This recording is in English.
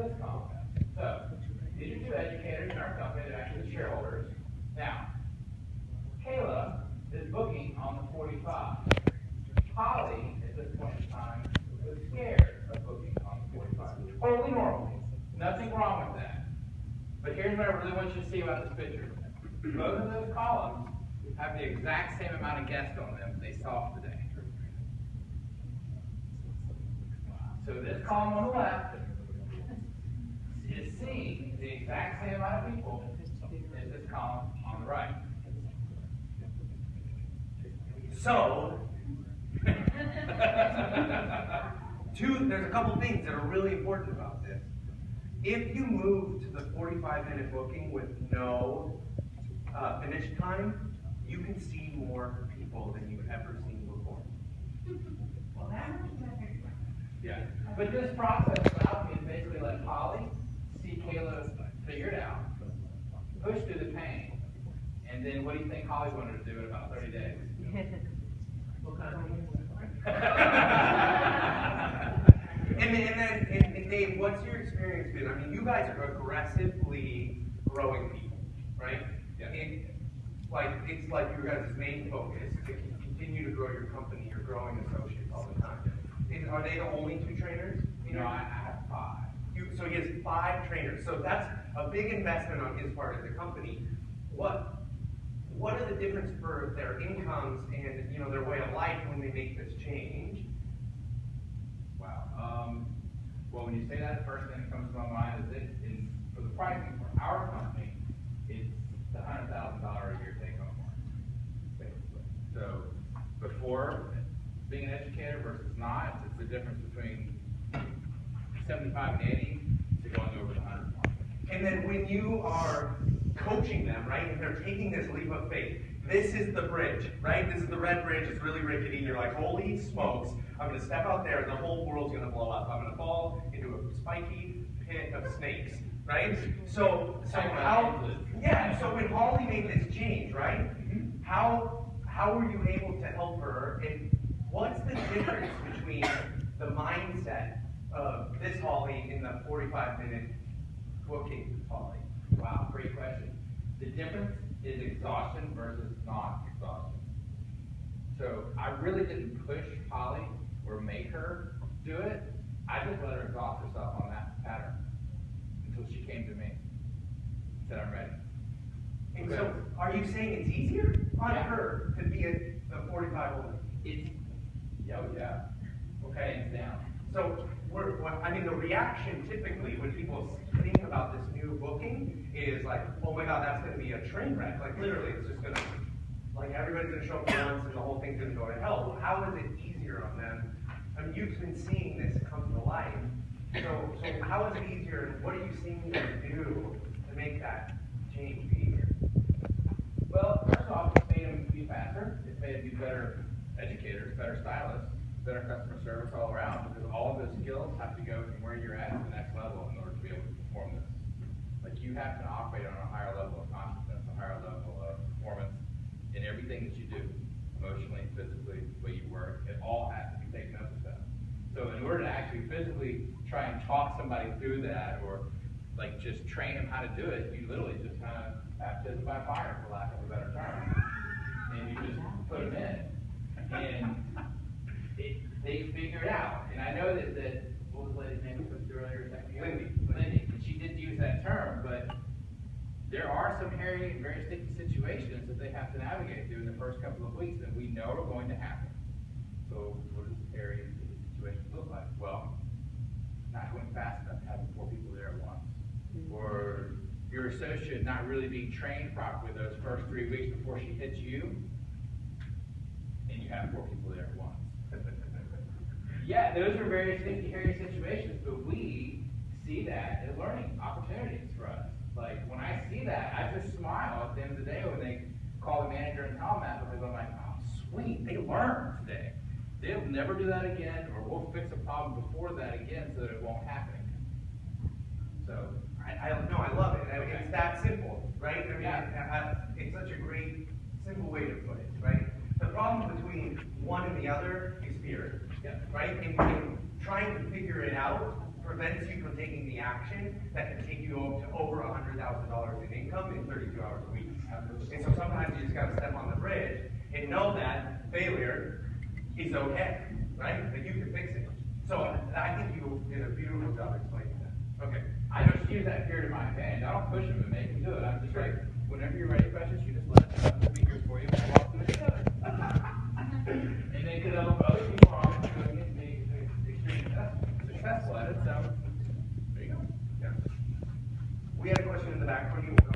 this column. So, these are two educators in our company that are actually shareholders. Now, Kayla is booking on the 45. Holly, at this point in time, was scared of booking on the 45. Totally normal. Nothing wrong with that. But here's what I really want you to see about this picture. Both of those columns have the exact same amount of guests on them they saw today. So this column on the left is seeing the exact same amount of people as this column on the right. So, there's a couple things that are really important about this. If you move to the 45-minute booking with no finish time, you can see more people than you've ever seen before. Well, yeah. But this process allowed me to basically let Holly see Kayla figure it out, push through the pain, and then what do you think Holly wanted to do in about 30 days? And Dave, what's your experience been? I mean, you guys are aggressively growing people, right? Yeah. It's like your guys' main focus to continue to grow your company. You're growing associates all the time. Are they the only two trainers? No, I have 5. So he has 5 trainers. So that's a big investment on his part as a company. What are the differences for their incomes and their way of life when they make this change? Wow. Well, when you say that, the first thing that comes to my mind is for the pricing for our company, it's the $100,000 a year take-home mark, basically. So before being an educator versus not, it's the difference between 75 and 80 to going over the 100 mark. And then when you are coaching them, right, and they're taking this leap of faith, this is the bridge, right? This is the red bridge. It's really rickety. And you're like, holy smokes, I'm going to step out there and the whole world's going to blow up. I'm going to fall into a spiky pit of snakes, right? So when Holly made this change, right, how were you able to help her? And what's the difference between the mindset of this Holly in the 45-minute booking Holly? Wow, great question. The difference is exhaustion versus non-exhaustion. So I really didn't push Holly or make her do it. I just let her exhaust herself on that pattern until she came to me and said, I'm ready. And so are you saying it's easier on her to be a 45 woman? Yeah. Okay, hands down. So the reaction typically when people think about this new booking is like, oh my God, that's going to be a train wreck. Like literally, it's just going to, like everybody's going to show up once and the whole thing's going to go to hell. Well, how is it easier on them? I mean, you've been seeing this come to life. So how is it easier and what are you seeing them do to make that change easier? Well, first off, it's made them be faster. It's made them be better educators, better stylists, better customer service all around, because all of those skills have to go from where you're at to the next level in order to be able to perform this. Like you have to operate on a higher level of consciousness, a higher level of performance in everything that you do, emotionally, physically, the way you work. It all has to be taken up with that. So in order to actually physically try and talk somebody through that, or like just train them how to do it, you literally just kind of baptism by fire, for lack of a better term, and you just put them in, and they figure it out. And I know that what was the lady's name we put through earlier? Lindy. And she did use that term, but there are some hairy and very sticky situations that they have to navigate through in the first couple of weeks that we know are going to happen. So what does hairy and sticky situations look like? Well, not going fast enough, having 4 people there at once. Or your associate not really being trained properly those first 3 weeks before she hits you, and you have 4 people there at once. Yeah, those are very sticky, hairy situations, but we see that as learning opportunities for us. Like, when I see that, I just smile at the end of the day when they call the manager and tell them that, because I'm like, oh, sweet, they learned today. They'll never do that again, or we'll fix a problem before that again so that it won't happen again. So, I love it. I mean, it's that simple, right? I mean, it's such a great, simple way to put it, right? The problem between one and the other is fear, right? And trying to figure it out for prevents you from taking the action that can take you up to over $100,000 in income in 32 hours a week. And so sometimes you just got to step on the bridge and know that failure is okay, right? That you can fix it. So I think you did a beautiful job explaining that. Okay. I just use that fear to my advantage. I don't push them and make them do it. I'm just like, whenever you're ready, Precious, you just let me. I'm going to be here for you. We'll walk through it together. And then, because